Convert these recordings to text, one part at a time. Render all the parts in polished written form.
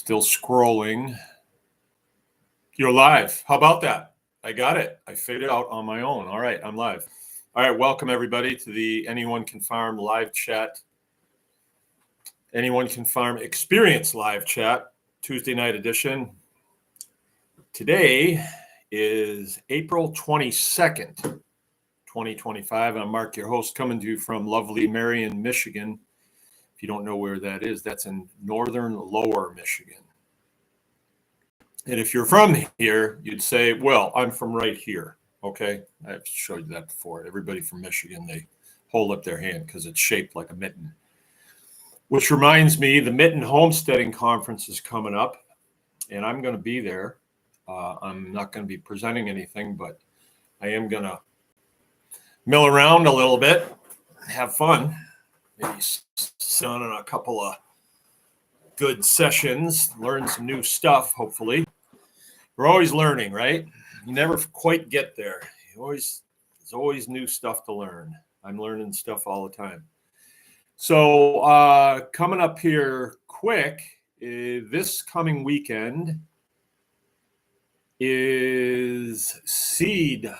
Still scrolling. You're live. How about that? I got it. I figured it out on my own. All right, I'm live. All right, welcome everybody to the Anyone Can Farm live chat. Anyone Can Farm Experience live chat, Tuesday night edition. Today is April 22nd, 2025. I'm Mark, your host, coming to you from lovely Marion, Michigan. If you don't know where that is, that's in northern Lower Michigan. And if you're from here, you'd say, well, I'm from right here. Okay, I've showed you that before. Everybody from Michigan, they hold up their hand because it's shaped like a mitten. Which reminds me, the Mitten Homesteading Conference is coming up, and I'm going to be there. I'm not going to be presenting anything, but I am going to mill around a little bit, have fun, maybe sit on a couple of good sessions, learn some new stuff, hopefully. We're always learning, right? You never quite get there. There's always new stuff to learn. I'm learning stuff all the time. So coming up here quick, this coming weekend is Seed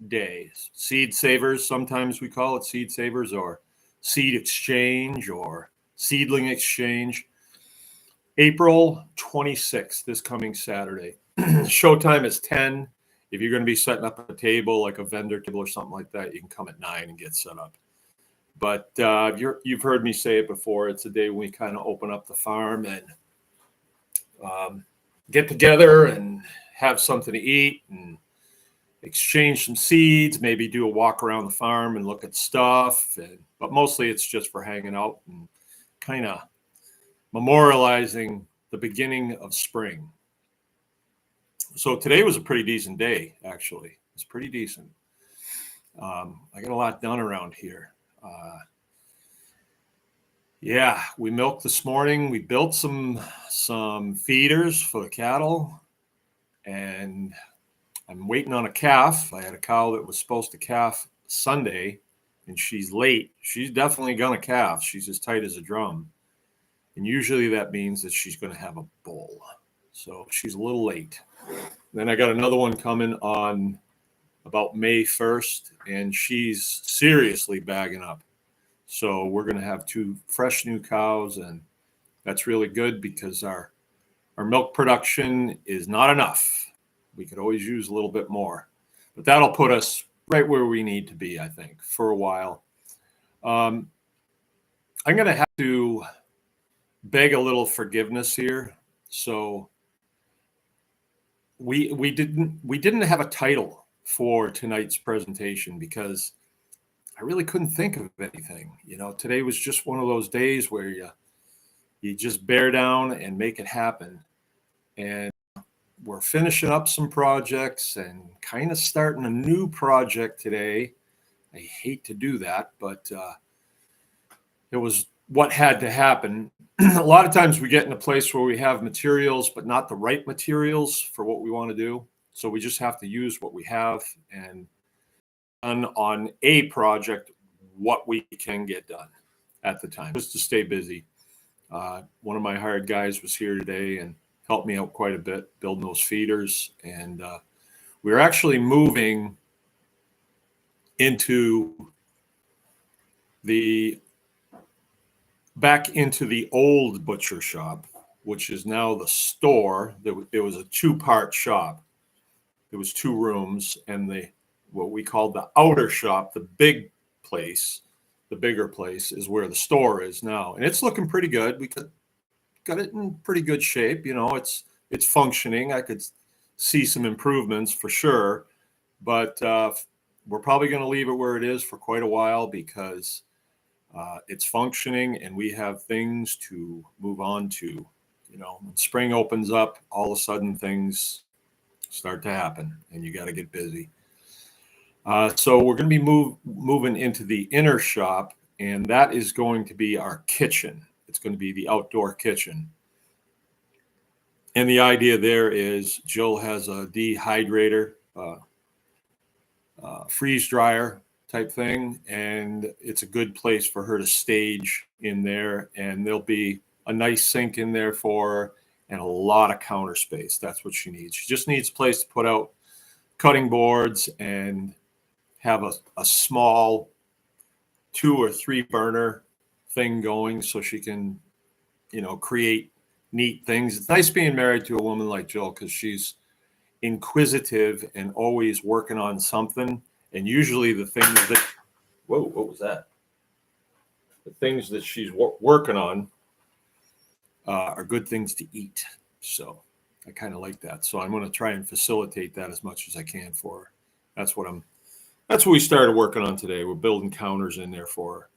Day. Seed Savers, sometimes we call it Seed Savers, or Seed Exchange, or Seedling Exchange. April 26th, this coming Saturday. Showtime is 10. If you're going to be setting up a table, like a vendor table or something like that, you can come at 9 and get set up. But you've heard me say it before. It's a day when we kind of open up the farm and get together and have something to eat and exchange some seeds, maybe do a walk around the farm and look at stuff. But mostly it's just for hanging out and kind of memorializing the beginning of spring. So today was a pretty decent day, actually. It's pretty decent. I got a lot done around here. We milked this morning. We built some feeders for the cattle, and I'm waiting on a calf. I had a cow that was supposed to calf Sunday, and she's late. She's definitely gonna calf. She's as tight as a drum. And usually that means that she's going to have a bull. So she's a little late. Then I got another one coming on about May 1st, and she's seriously bagging up. So we're going to have 2 fresh new cows, and that's really good because our milk production is not enough. We could always use a little bit more. But that'll put us right where we need to be, I think, for a while. I'm going to have to beg a little forgiveness here. So we didn't have a title for tonight's presentation because I really couldn't think of anything. You know, today was just one of those days where you just bear down and make it happen. And we're finishing up some projects and kind of starting a new project today. I hate to do that, but it was what had to happen. A lot of times we get in a place where we have materials, but not the right materials for what we want to do. So we just have to use what we have and on a project, what we can get done at the time, just to stay busy. One of my hired guys was here today and helped me out quite a bit building those feeders. And we're actually moving back into the old butcher shop, which is now the store. It was a 2-part shop. There was 2 rooms, and what we called the outer shop, the big place, the bigger place, is where the store is now, and it's looking pretty good. We got it in pretty good shape. You know, it's functioning. I could see some improvements for sure, but we're probably going to leave it where it is for quite a while because it's functioning and we have things to move on to. You know, when spring opens up, all of a sudden things start to happen and you got to get busy. So we're going to be moving into the inner shop, and that is going to be our kitchen. It's going to be the outdoor kitchen. And the idea there is Jill has a dehydrator, freeze dryer type thing, and it's a good place for her to stage in there, and there'll be a nice sink in there for her, and a lot of counter space. That's what she needs. She just needs a place to put out cutting boards and have a small 2 or 3 burner thing going so she can, create neat things. It's nice being married to a woman like Jill because she's inquisitive and always working on something. And usually the things that, whoa, what was that? The things that she's working on are good things to eat. So I kind of like that. So I'm going to try and facilitate that as much as I can for her. That's what we started working on today. We're building counters in there for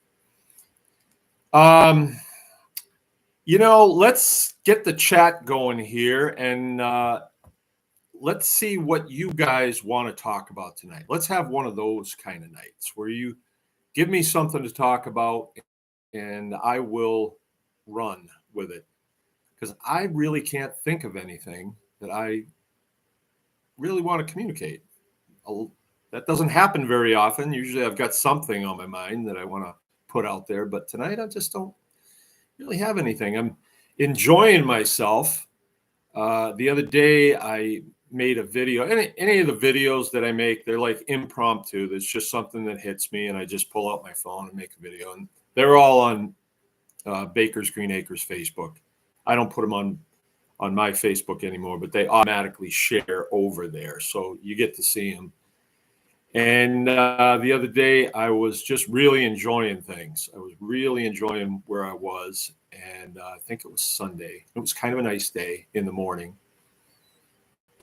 her. Let's get the chat going here and let's see what you guys want to talk about tonight. Let's have one of those kind of nights where you give me something to talk about and I will run with it. Because I really can't think of anything that I really want to communicate. That doesn't happen very often. Usually I've got something on my mind that I want to put out there. But tonight I just don't really have anything. I'm enjoying myself. The other day I made a video. Any of the videos that I make, they're like impromptu. There's just something that hits me and I just pull out my phone and make a video. And they're all on Baker's Green Acres Facebook. I don't put them on my Facebook anymore, but they automatically share over there. So you get to see them. And the other day, I was just really enjoying things. I was really enjoying where I was. And I think it was Sunday. It was kind of a nice day in the morning.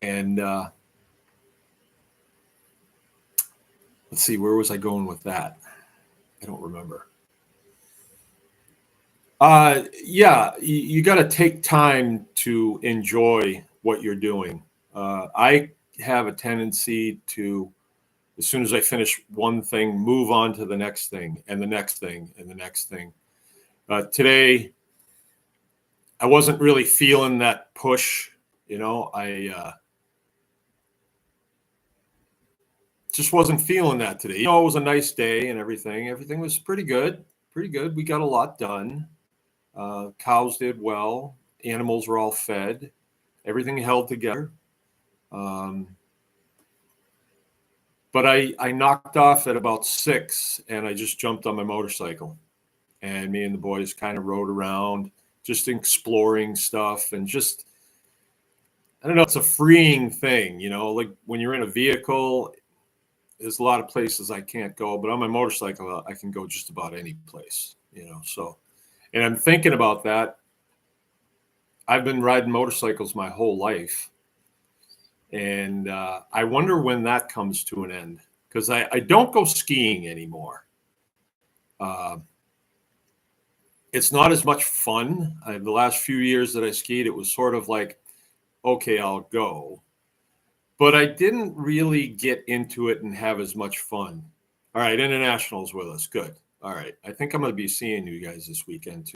And let's see, where was I going with that? I don't remember. You got to take time to enjoy what you're doing. I have a tendency to, as soon as I finish one thing, move on to the next thing and the next thing and the next thing. Today, I wasn't really feeling that push. I just wasn't feeling that today. It was a nice day and everything. Everything was pretty good. Pretty good. We got a lot done. Cows did well. Animals were all fed. Everything held together. But I knocked off at about 6 and I just jumped on my motorcycle. And me and the boys kind of rode around, just exploring stuff and just, I don't know, it's a freeing thing, like when you're in a vehicle, there's a lot of places I can't go, but on my motorcycle, I can go just about any place, so. And I'm thinking about that. I've been riding motorcycles my whole life. And I wonder when that comes to an end. Because I don't go skiing anymore. It's not as much fun. The last few years that I skied, it was sort of like, okay, I'll go. But I didn't really get into it and have as much fun. All right, International's with us. Good. All right. I think I'm going to be seeing you guys this weekend, too.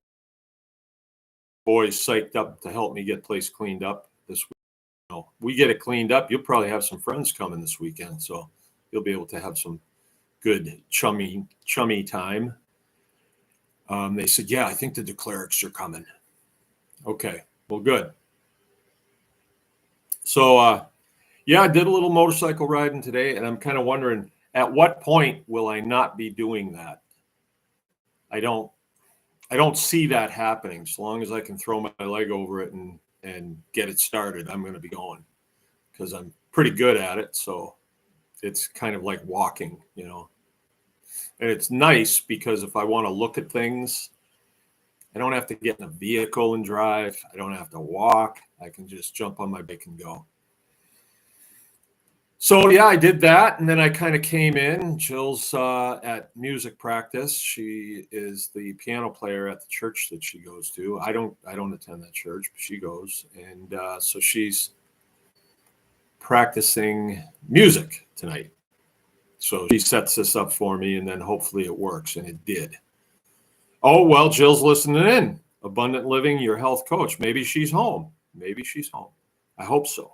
Boys psyched up to help me get place cleaned up this week. We get it cleaned up. You'll probably have some friends coming this weekend, so you'll be able to have some good chummy time. They said, yeah, I think the DeClercs are coming. Okay, well, good. So, I did a little motorcycle riding today, and I'm kind of wondering, at what point will I not be doing that? I don't see that happening. So long as I can throw my leg over it and get it started, I'm going to be going because I'm pretty good at it. So it's kind of like walking, And it's nice because if I want to look at things, I don't have to get in a vehicle and drive. I don't have to walk. I can just jump on my bike and go. So, I did that. And then I kind of came in. Jill's at music practice. She is the piano player at the church that she goes to. I don't attend that church, but she goes. And so she's practicing music tonight. So she sets this up for me, and then hopefully it works. And it did. Oh, well, Jill's listening in. Abundant Living, your health coach. Maybe she's home. I hope so.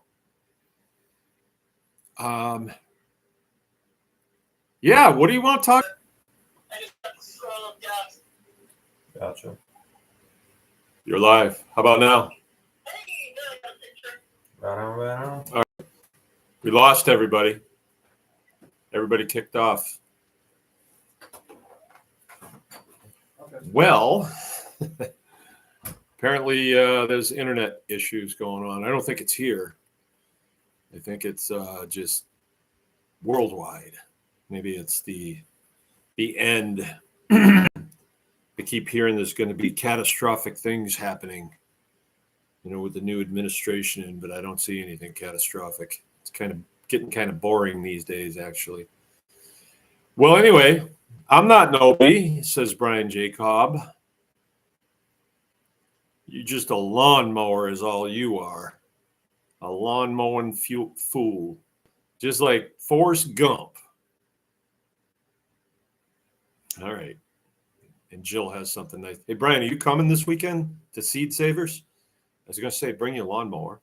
What do you want to talk? Gotcha. You're live. How about now? All right. We lost everybody. Everybody kicked off. Well, apparently there's internet issues going on. I don't think it's here. I think it's just worldwide. Maybe it's the end. I keep hearing there's going to be catastrophic things happening, with the new administration, but I don't see anything catastrophic. It's getting kind of boring these days, actually. Well, anyway, I'm not nobody, says Brian Jacob. You're just a lawnmower is all you are. A lawn mowing fool. Just like Forrest Gump. All right. And Jill has something nice. Hey, Brian, are you coming this weekend to Seed Savers? I was going to say, bring your lawnmower.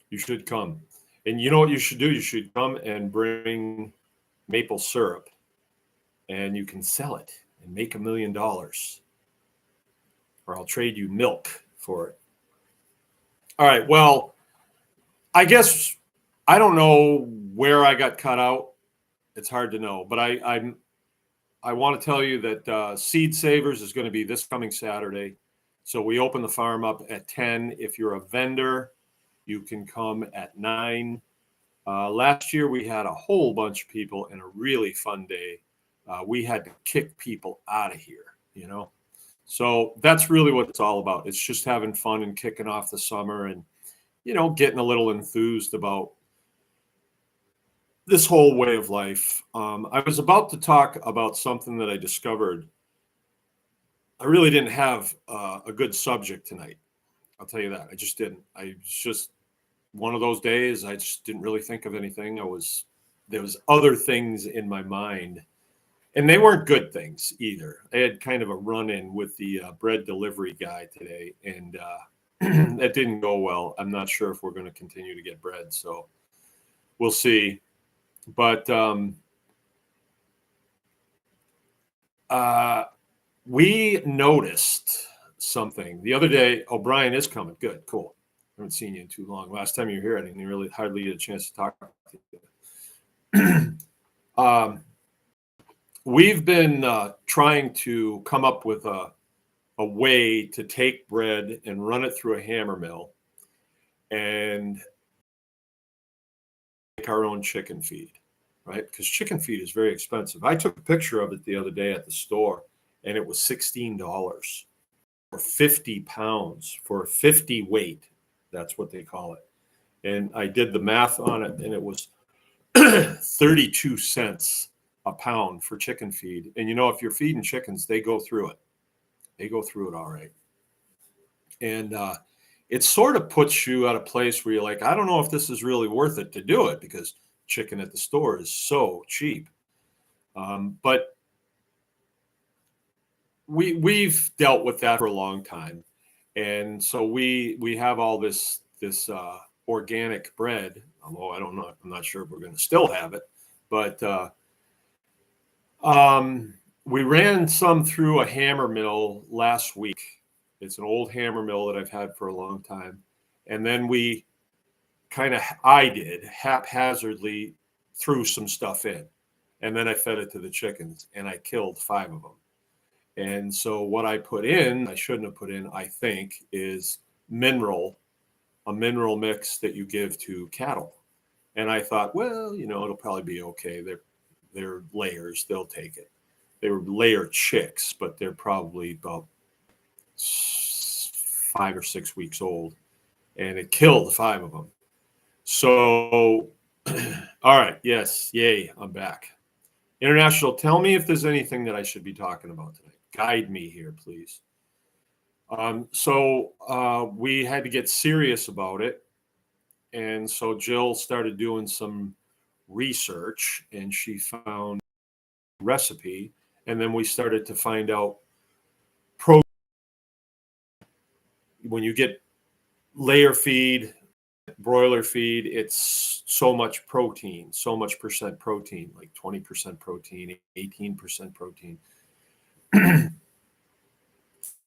You should come. And you know what you should do? You should come and bring maple syrup. And you can sell it and make $1 million. Or I'll trade you milk for it. All right. Well, I guess I don't know where I got cut out. It's hard to know. But I want to tell you that Seed Savers is going to be this coming Saturday. So we open the farm up at 10. If you're a vendor, you can come at 9. Last year, we had a whole bunch of people and a really fun day. We had to kick people out of here, So that's really what it's all about. It's just having fun and kicking off the summer and, getting a little enthused about this whole way of life. I was about to talk about something that I discovered. I really didn't have a good subject tonight. I'll tell you that. I just didn't. I was just one of those days. I just didn't really think of anything. There was other things in my mind, and they weren't good things either. I had kind of a run-in with the bread delivery guy today, and that didn't go well. I'm not sure if we're going to continue to get bread, so we'll see. But we noticed something the other day. O'Brien is coming. Good, cool. I haven't seen you in too long. Last time you were here, I didn't really hardly get a chance to talk to you. We've been trying to come up with a way to take bread and run it through a hammer mill and make our own chicken feed, right? Because chicken feed is very expensive. I took a picture of it the other day at the store, and it was $16 for 50 pounds for a 50 weight. That's what they call it. And I did the math on it, and it was 32 cents a pound for chicken feed. And if you're feeding chickens, they go through it. They go through it all right. And it sort of puts you at a place where you're like, I don't know if this is really worth it to do it because chicken at the store is so cheap. But we've dealt with that for a long time. And so we have all this organic bread, although I'm not sure if we're going to still have it, but we ran some through a hammer mill last week. It's an old hammer mill that I've had for a long time. And then I did haphazardly threw some stuff in. And then I fed it to the chickens, and I killed 5 of them. And so what I put in, I shouldn't have put in, I think, is a mineral mix that you give to cattle. And I thought, well, it'll probably be okay. They're layers. They'll take it. They were layer chicks, but they're probably about 5 or 6 weeks old. And it killed 5 of them. So, all right. Yes. Yay. I'm back. International, tell me if there's anything that I should be talking about tonight. Guide me here, please. So we had to get serious about it. And so Jill started doing some research, and she found a recipe. And then we started to find out when you get layer feed, broiler feed, it's so much protein, so much percent protein, like 20% protein, 18% protein.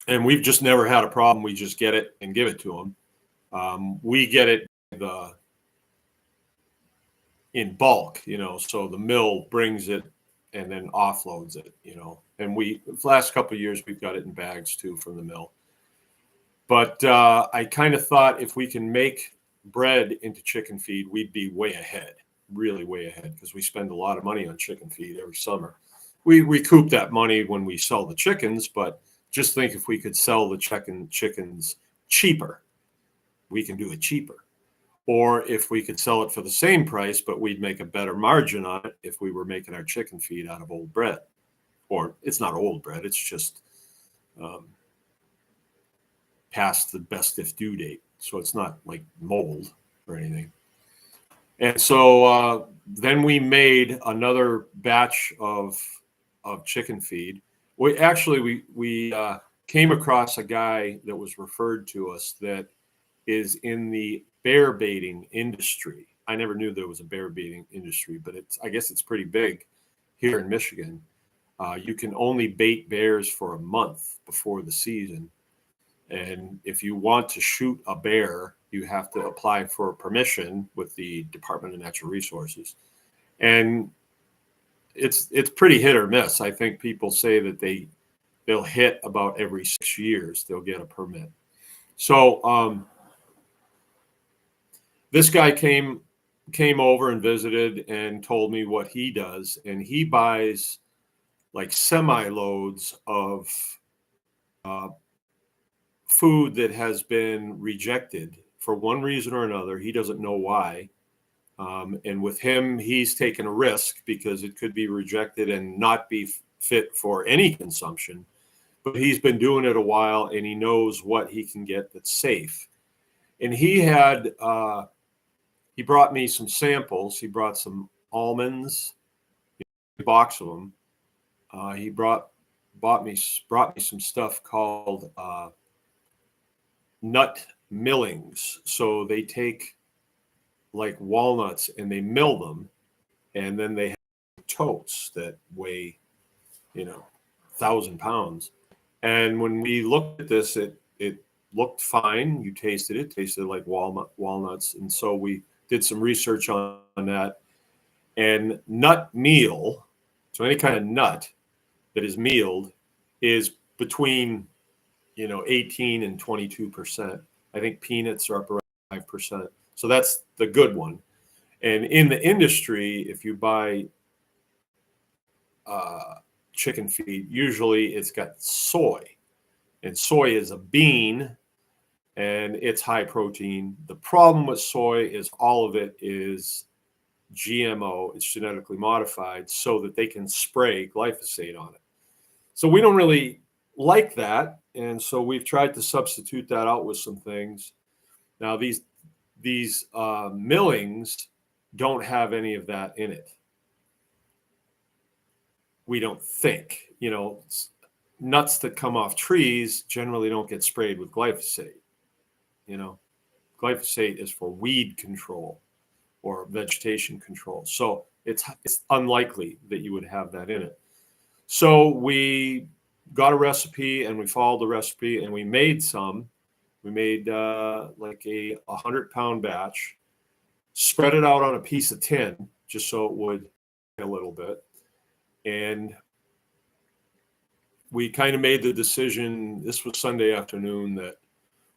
and we've just never had a problem. We just get it and give it to them. We get it in bulk, so the mill brings it and then offloads it, and the last couple of years we've got it in bags too from the mill. But I kind of thought if we can make bread into chicken feed, we'd be way ahead, really way ahead, because we spend a lot of money on chicken feed every summer. We recoup that money when we sell the chickens, but just think if we could sell the chickens cheaper, we can do it cheaper. Or if we could sell it for the same price, but we'd make a better margin on it if we were making our chicken feed out of old bread. Or it's not old bread, it's just past the best if due date. So it's not like mold or anything. And so then we made another batch of chicken feed. We came across a guy that was referred to us that is in the bear baiting industry. I never knew there was a bear baiting industry, but I guess it's pretty big here in Michigan. You can only bait bears for a month before the season. And if you want to shoot a bear, you have to apply for permission with the Department of Natural Resources. And it's pretty hit or miss. I think people say that they'll hit about every 6 years, they'll get a permit. So this guy came over and visited and told me what he does. And he buys like semi-loads of food that has been rejected for one reason or another. He doesn't know why. And with him, he's taken a risk because it could be rejected and not be fit for any consumption. But he's been doing it a while and he knows what he can get that's safe. And he brought me some samples. He brought some almonds, a box of them. He brought me some stuff called nut millings. So they take like walnuts and they mill them, and then they have totes that weigh 1,000 pounds. And when we looked at this, it looked fine. You tasted like walnuts. And so we did some research on that. And nut meal, so any kind of nut that is mealed, is between 18 and 22%. I think peanuts are up around 5%. So that's the good one. And in the industry, if you buy chicken feed, usually it's got soy. And soy is a bean, and it's high protein. The problem with soy is all of it is GMO. It's genetically modified so that they can spray glyphosate on it. So we don't really like that. And so we've tried to substitute that out with some things. Now, these millings don't have any of that in it. We don't think. Nuts that come off trees generally don't get sprayed with glyphosate. Glyphosate is for weed control or vegetation control. So it's unlikely that you would have that in it. So we got a recipe and we followed the recipe and we made some. We made like a 100-pound batch, spread it out on a piece of tin just so it would a little bit. And we kind of made the decision, this was Sunday afternoon, that,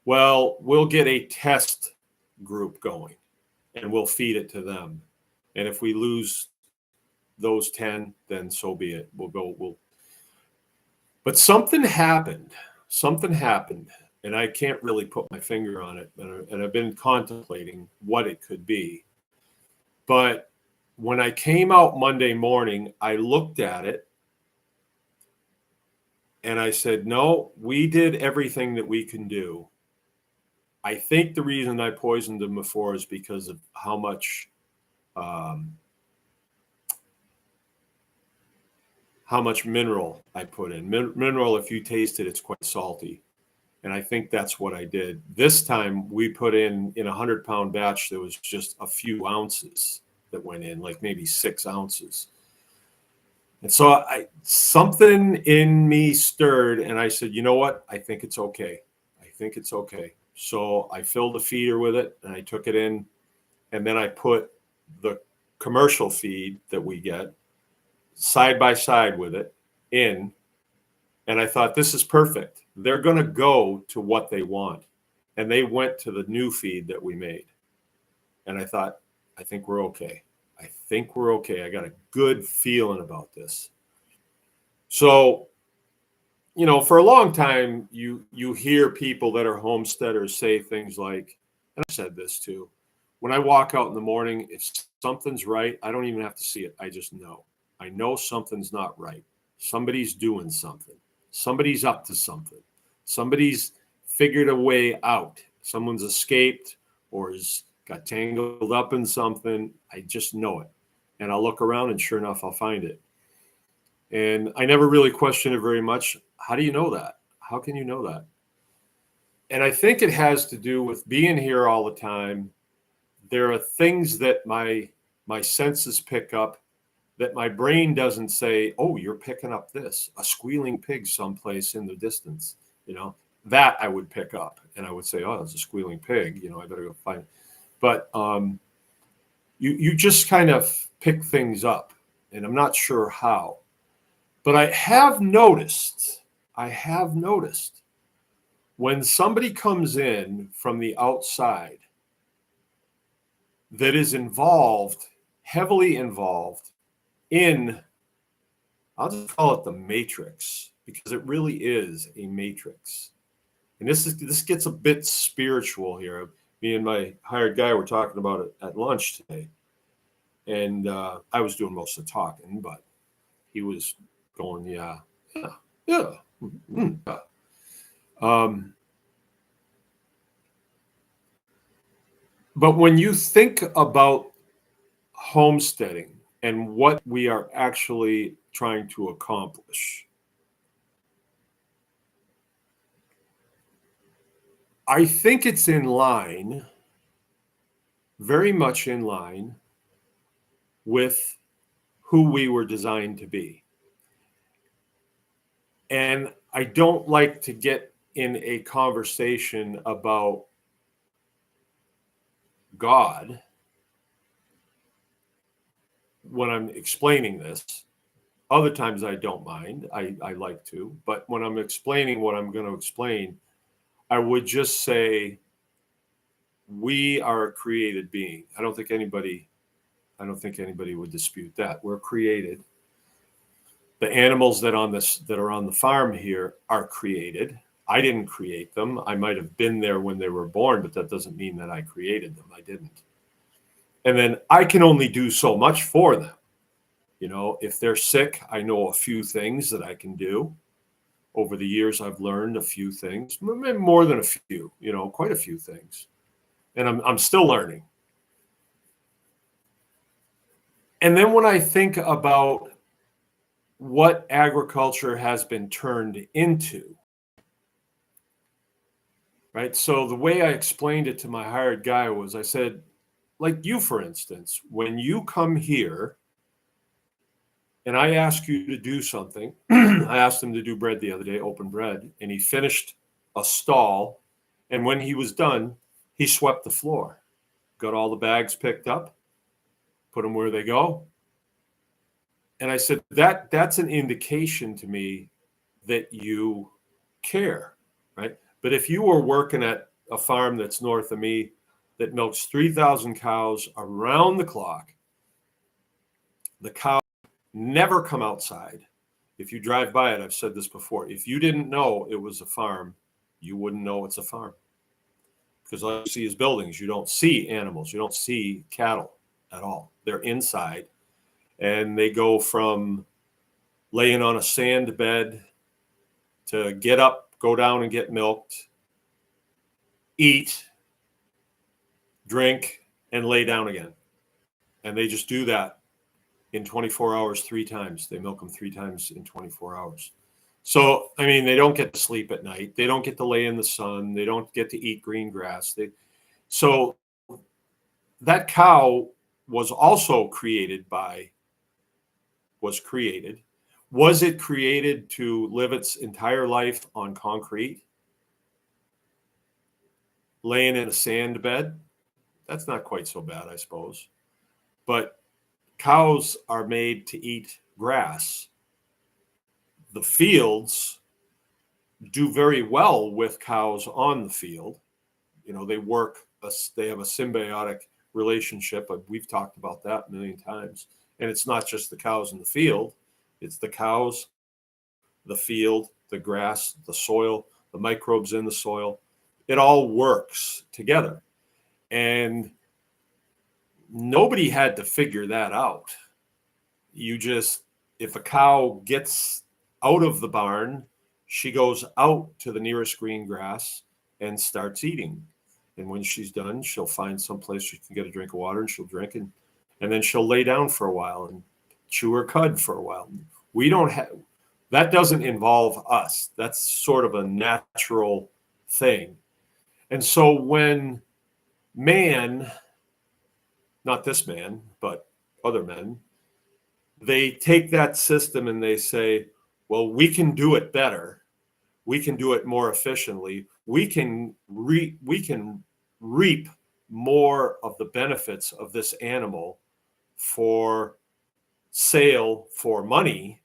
we'll get a test group going and we'll feed it to them. And if we lose those 10, then so be it. But something happened, and I can't really put my finger on it. And I've been contemplating what it could be. But when I came out Monday morning, I looked at it and I said, no, we did everything that we can do. I think the reason I poisoned them before is because of how much mineral I put in. Mineral, if you taste it, it's quite salty. And I think that's what I did. This time we put in a 100-pound batch, there was just a few ounces that went in, like maybe 6 ounces. And so something in me stirred, and I said, you know what? I think it's okay. I think it's okay. So I filled a feeder with it, and I took it in, and then I put the commercial feed that we get side by side with it in, and I thought, this is perfect. They're going to go to what they want. And they went to the new feed that we made. And I thought, I think we're okay. I think we're okay. I got a good feeling about this. So, for a long time, you hear people that are homesteaders say things like, and I said this too, when I walk out in the morning, if something's right, I don't even have to see it. I just know. I know something's not right. Somebody's doing something. Somebody's up to something. Somebody's figured a way out. Someone's escaped or has got tangled up in something. I just know it. And I'll look around and sure enough, I'll find it. And I never really questioned it very much. How do you know that? How can you know that? And I think it has to do with being here all the time. There are things that my senses pick up that my brain doesn't say, oh, you're picking up this, a squealing pig someplace in the distance, that I would pick up. And I would say, oh, it's a squealing pig, I better go find it. But you just kind of pick things up, and I'm not sure how. But I have noticed when somebody comes in from the outside that is heavily involved in, I'll just call it the matrix, because it really is a matrix. And this gets a bit spiritual here. Me and my hired guy were talking about it at lunch today. And I was doing most of the talking, but he was going, yeah. But when you think about homesteading and what we are actually trying to accomplish, I think it's very much in line with who we were designed to be. And I don't like to get in a conversation about God when I'm explaining this. Other times I don't mind. I like to. But when I'm explaining what I'm going to explain, I would just say we are a created being. I don't think anybody would dispute that. We're created. The animals that are on the farm here are created. I didn't create them. I might have been there when they were born, but that doesn't mean that I created them. I didn't. And then I can only do so much for them. If they're sick, I know a few things that I can do. Over the years, I've learned a few things, maybe more than a few, quite a few things. And I'm still learning. And then when I think about what agriculture has been turned into, right? So the way I explained it to my hired guy was, I said, like you, for instance, when you come here and I ask you to do something, I asked him to do bread the other day, open bread, and he finished a stall. And when he was done, he swept the floor, got all the bags picked up, put them where they go. And I said, that's an indication to me that you care, right? But if you were working at a farm that's north of me that milks 3,000 cows around the clock, the cows never come outside. If you drive by it, I've said this before, if you didn't know it was a farm, you wouldn't know it's a farm. Because all you see is buildings. You don't see animals. You don't see cattle at all. They're inside. And they go from laying on a sand bed to get up, go down and get milked, eat, drink, and lay down again. And they just do that in 24 hours, 3 times. They milk them 3 times in 24 hours. So, they don't get to sleep at night. They don't get to lay in the sun. They don't get to eat green grass. So that cow was also created Was it created to live its entire life on concrete, laying in a sand bed? That's not quite so bad, I suppose. But cows are made to eat grass. The fields do very well with cows on the field. They they have a symbiotic relationship. We've talked about that a million times. And it's not just the cows in the field, it's the cows, the field, the grass, the soil, the microbes in the soil. It all works together. And nobody had to figure that out. If a cow gets out of the barn, she goes out to the nearest green grass and starts eating. And when she's done, she'll find some place she can get a drink of water, and she'll drink, and then she'll lay down for a while and chew her cud for a while. We don't have that. Doesn't involve us. That's sort of a natural thing. And so when man, not this man, but other men, they take that system and they say, well, we can do it better. We can do it more efficiently. We can reap more of the benefits of this animal for sale, for money.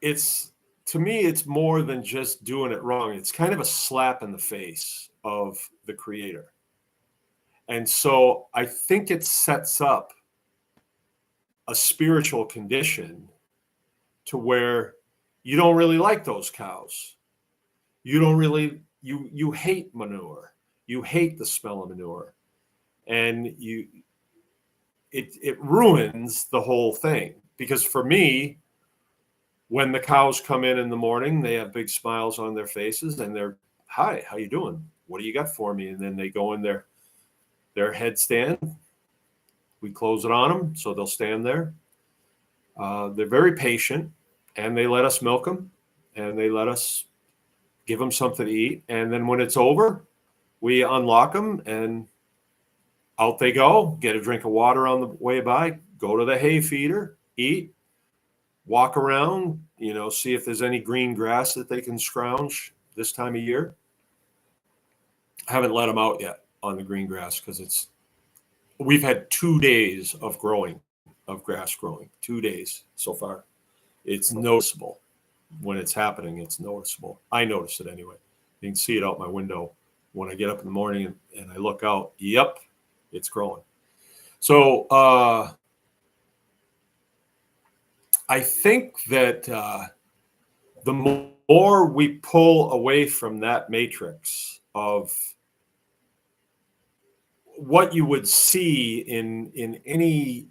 To me, it's more than just doing it wrong. It's kind of a slap in the face of the creator. And so I think it sets up a spiritual condition to where you don't really like those cows. You don't really, you hate manure. You hate the smell of manure. And it ruins the whole thing. Because for me, when the cows come in the morning, they have big smiles on their faces and they're, hi, how you doing? What do you got for me? And then they go in their headstand. We close it on them, so they'll stand there. They're very patient, and they let us milk them, and they let us give them something to eat. And then when it's over, we unlock them, and out they go, get a drink of water on the way by, go to the hay feeder, eat, walk around, see if there's any green grass that they can scrounge this time of year. I haven't let them out yet on the green grass because we've had 2 days of grass growing, 2 days so far. It's noticeable when it's happening. It's noticeable. I notice it anyway. You can see it out my window when I get up in the morning and I look out. Yep, it's growing. So I think that the more we pull away from that matrix of what you would see in any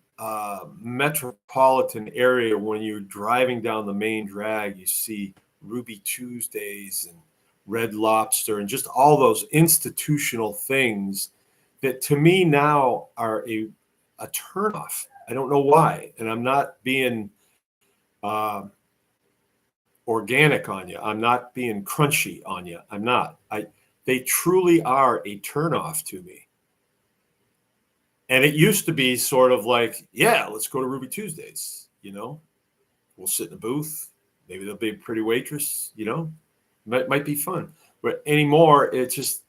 metropolitan area when you're driving down the main drag, you see Ruby Tuesdays and Red Lobster and just all those institutional things that to me now are a turnoff. I don't know why. And I'm not being organic on you. I'm not being crunchy on you. I'm not. They truly are a turnoff to me. And it used to be sort of like, yeah, let's go to Ruby Tuesdays. We'll sit in a booth. Maybe there'll be a pretty waitress. Might be fun. But anymore, it just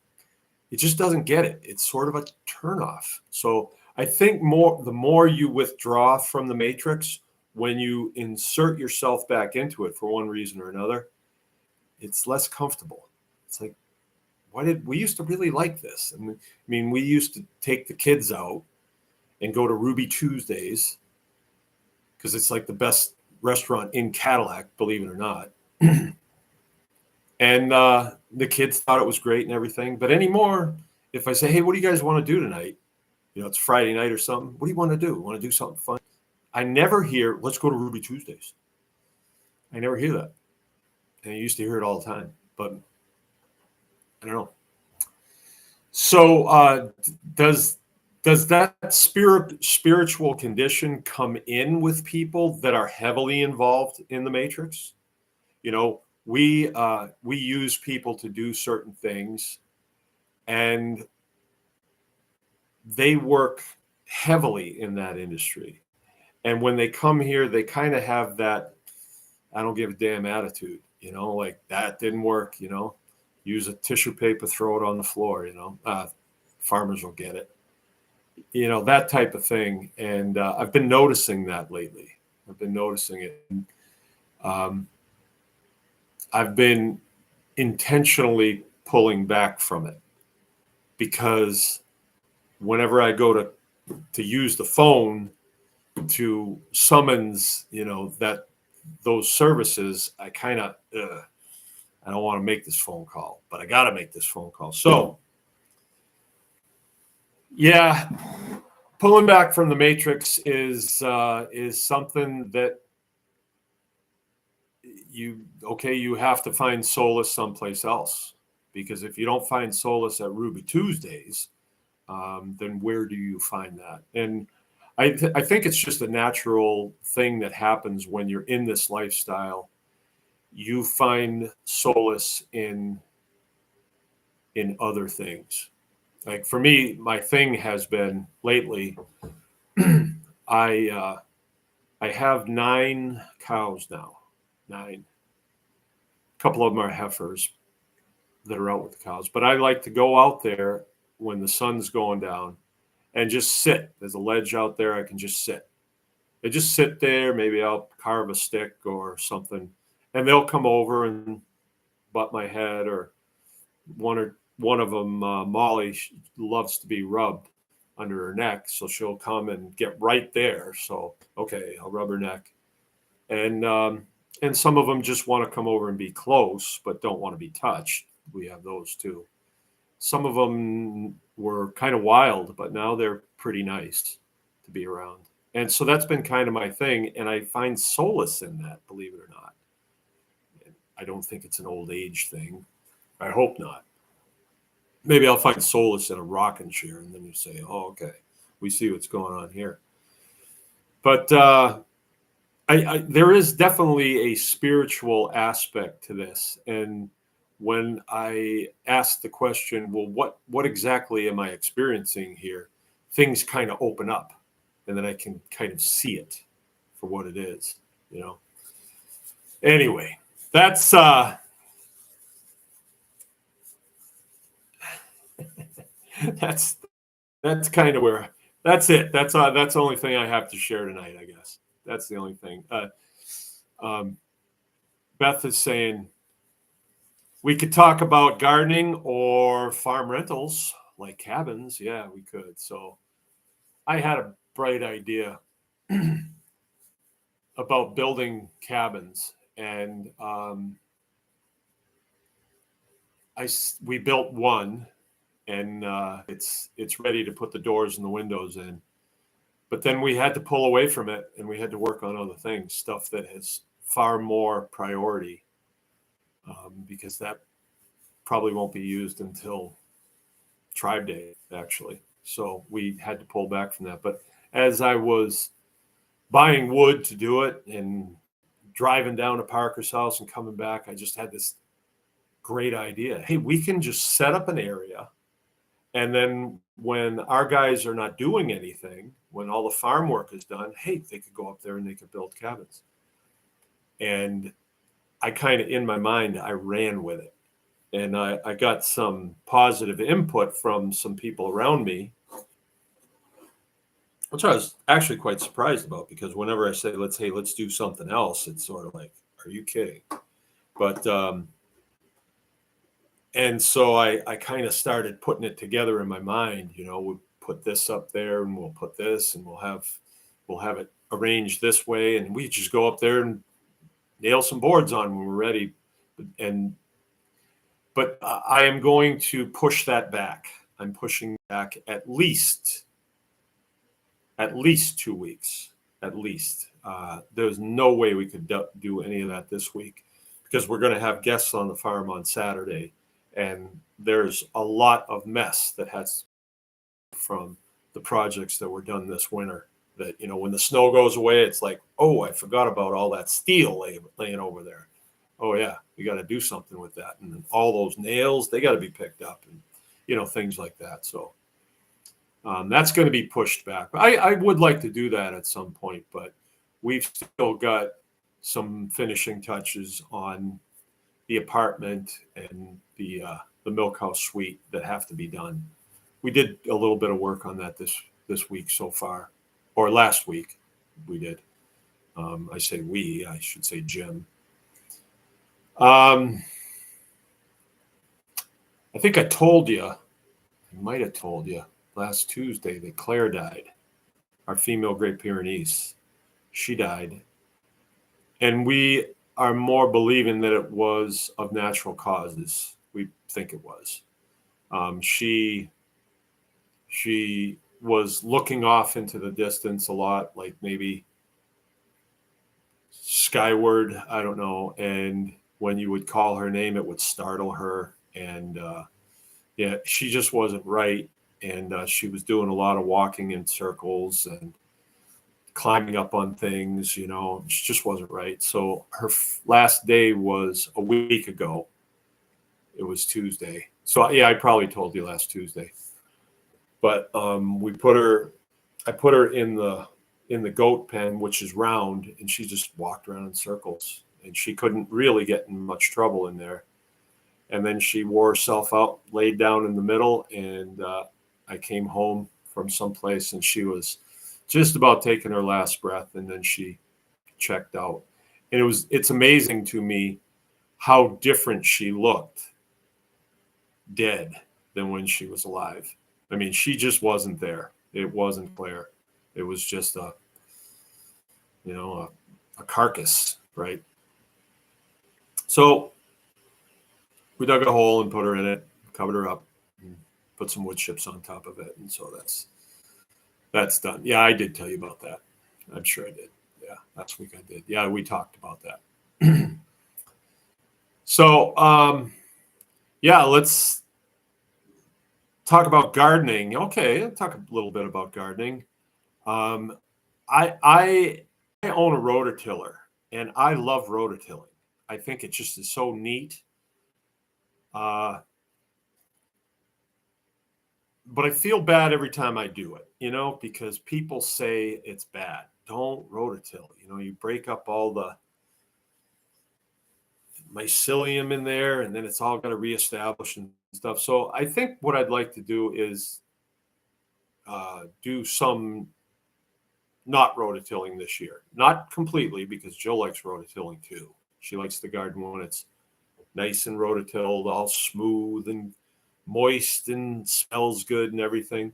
doesn't get it. It's sort of a turnoff. So I think the more you withdraw from the matrix, when you insert yourself back into it for one reason or another, it's less comfortable. It's like, we used to really like this? I mean, we used to take the kids out and go to Ruby Tuesdays because it's like the best restaurant in Cadillac, believe it or not. And the kids thought it was great and everything. But anymore, if I say, hey, what do you guys want to do tonight? It's Friday night or something. What do you want to do? Want to do something fun? I never hear, let's go to Ruby Tuesdays. I never hear that. And I used to hear it all the time. But I don't know. So does that spiritual condition come in with people that are heavily involved in the matrix? We use people to do certain things, and they work heavily in that industry. And when they come here, they kind of have that I don't give a damn attitude, like that didn't work, use a tissue paper, throw it on the floor, farmers will get it, that type of thing. And I've been noticing that lately. I've been noticing it. Um, I've been intentionally pulling back from it because whenever I go to use the phone to summons, that those services, I kind of, I don't want to make this phone call, but I got to make this phone call. So, yeah, pulling back from the matrix is something that you have to find solace someplace else, because if you don't find solace at Ruby Tuesdays, then where do you find that? And I think it's just a natural thing that happens when you're in this lifestyle. You find solace in other things. Like for me, my thing has been lately, I have 9 cows now. 9. A couple of them are heifers that are out with the cows. But I like to go out there when the sun's going down and just sit. There's a ledge out there. I can just sit. I just sit there. Maybe I'll carve a stick or something, and they'll come over and butt my head. Or one of them, Molly, loves to be rubbed under her neck, so she'll come and get right there. So okay, I'll rub her neck, and some of them just want to come over and be close, but don't want to be touched. We have those too. Some of them were kind of wild, but now they're pretty nice to be around. And so that's been kind of my thing. And I find solace in that, believe it or not. I don't think it's an old age thing. I hope not. Maybe I'll find solace in a rocking chair, and then you say, oh, okay, we see what's going on here. But there is definitely a spiritual aspect to this. And when I ask the question, well, what exactly am I experiencing here? Things kind of open up, and then I can kind of see it for what it is, Anyway, that's that's kind of where that's it. That's the only thing I have to share tonight, I guess. That's the only thing. Beth is saying we could talk about gardening or farm rentals like cabins. Yeah, we could. So I had a bright idea about building cabins, and we built one, and it's ready to put the doors and the windows in. But then we had to pull away from it, and we had to work on other things, stuff that has far more priority, because that probably won't be used until Tribe Day, actually. So we had to pull back from that. But as I was buying wood to do it and driving down to Parker's house and coming back, I just had this great idea. Hey, we can just set up an area, and then when our guys are not doing anything, when all the farm work is done, hey, they could go up there and they could build cabins. And I kind of, in my mind, I ran with it. And I got some positive input from some people around me, which I was actually quite surprised about, because whenever I say, let's do something else, it's sort of like, are you kidding? But, and so I kind of started putting it together in my mind, we'll put this up there, and we'll put this, and we'll have it arranged this way. And we just go up there and nail some boards on when we're ready. But I am going to push that back. I'm pushing back at least 2 weeks, at least. There's no way we could do any of that this week, because we're going to have guests on the farm on Saturday, and there's a lot of mess that has from the projects that were done this winter. That, when the snow goes away, it's like, oh, I forgot about all that steel laying over there. Oh yeah, we got to do something with that. And all those nails, they got to be picked up, and things like that. So That's going to be pushed back. I would like to do that at some point, but we've still got some finishing touches on the apartment and the milk house suite that have to be done. We did a little bit of work on that this week so far, or last week we did. I say we, I should say Jim. I think I told you, I might have told you last Tuesday that Claire died, our female Great Pyrenees. She died. And we are more believing that it was of natural causes. We think it was. She was looking off into the distance a lot, like maybe skyward, I don't know. And when you would call her name, it would startle her. And yeah, she just wasn't right. And she was doing a lot of walking in circles and climbing up on things, you know, she just wasn't right. So her last day was a week ago. It was Tuesday. So yeah, I probably told you last Tuesday. But I put her in the goat pen, which is round, and she just walked around in circles, and she couldn't really get in much trouble in there. And then she wore herself out, laid down in the middle, and I came home from someplace, and she was just about taking her last breath, and then she checked out. And it's amazing to me how different she looked dead than when she was alive. I mean, she just wasn't there. It wasn't Claire. It was just a carcass, right? So we dug a hole and put her in it, covered her up, and put some wood chips on top of it. And so that's done. Yeah, I did tell you about that. I'm sure I did. Yeah, last week I did. Yeah, we talked about that. So, yeah, let's talk about gardening. Okay, I'll talk a little bit about gardening. I own a rototiller, and I love rototilling. I think it just is so neat. But I feel bad every time I do it, because people say it's bad. Don't rototill. You break up all the mycelium in there, and then it's all got to reestablish and stuff. So I think what I'd like to do is do some not rototilling this year. Not completely, because Jill likes rototilling too. She likes the garden when it's nice and rototilled, all smooth and moist and smells good and everything.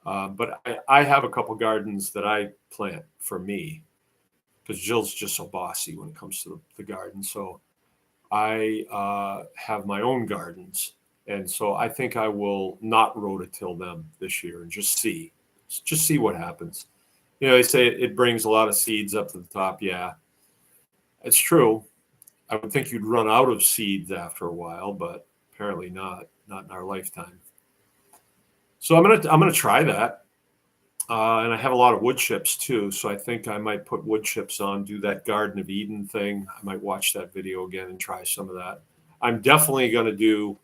But I have a couple gardens that I plant for me, because Jill's just so bossy when it comes to the garden. So I have my own gardens. And so I think I will not rototill them this year and just see what happens. They say it brings a lot of seeds up to the top. Yeah, it's true. I would think you'd run out of seeds after a while, but apparently not in our lifetime. So I'm gonna try that, and I have a lot of wood chips too. So I think I might put wood chips on, do that Garden of Eden thing. I might watch that video again and try some of that. I'm definitely gonna do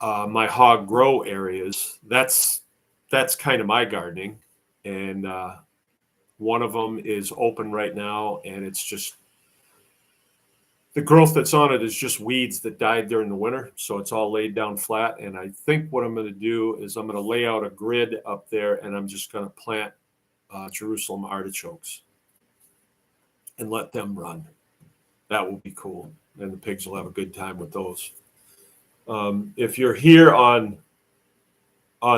my hog grow areas. That's kind of my gardening, and one of them is open right now, and it's just the growth that's on it is just weeds that died during the winter. So it's all laid down flat. And I think what I'm going to do is I'm going to lay out a grid up there, and I'm just going to plant Jerusalem artichokes and let them run. That will be cool. And the pigs will have a good time with those. If you're here on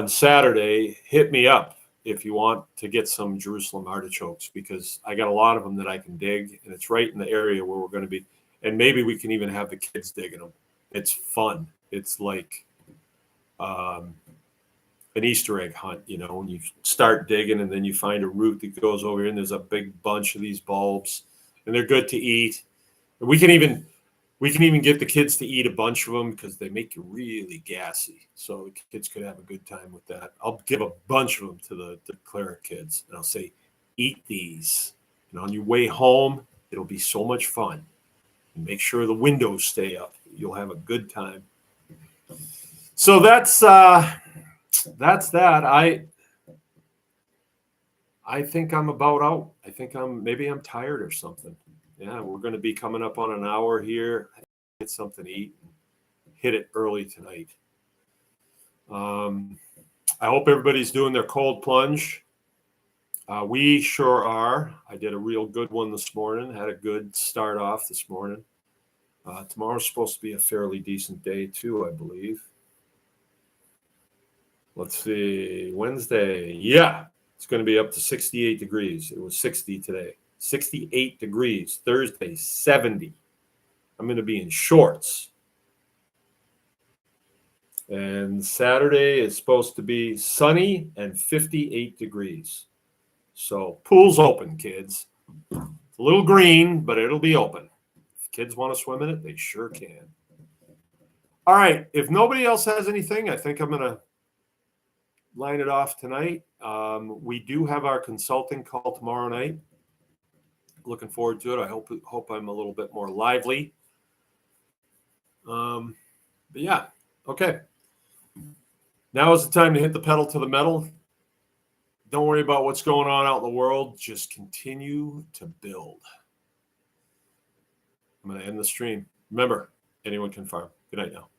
Saturday, hit me up if you want to get some Jerusalem artichokes, because I got a lot of them that I can dig, and it's right in the area where we're going to be. And maybe we can even have the kids digging them. It's fun. It's like an Easter egg hunt, when you start digging and then you find a root that goes over here, and there's a big bunch of these bulbs, and they're good to eat. And we can even get the kids to eat a bunch of them, because they make you really gassy. So the kids could have a good time with that. I'll give a bunch of them to the Clara kids, and I'll say, eat these. And on your way home, it'll be so much fun. Make sure the windows stay up. You'll have a good time. So that's that's that. I think I'm about out. I think maybe I'm tired or something. Yeah, we're going to be coming up on an hour here. Get something to eat. Hit it early tonight. I hope everybody's doing their cold plunge. We sure are. I did a real good one this morning. Had a good start off this morning. Tomorrow's supposed to be a fairly decent day too, I believe. Let's see. Wednesday. Yeah, it's going to be up to 68 degrees. It was 60 today. 68 degrees. Thursday, 70. I'm going to be in shorts. And Saturday is supposed to be sunny and 58 degrees. So pool's open, kids. It's a little green, but it'll be open. If kids want to swim in it, they sure can. All right. If nobody else has anything, I think I'm going to line it off tonight. We do have our consulting call tomorrow night. Looking forward to it. I hope I'm a little bit more lively. But yeah, okay. Now is the time to hit the pedal to the metal. Don't worry about what's going on out in the world. Just continue to build. I'm going to end the stream. Remember, anyone can farm. Good night now.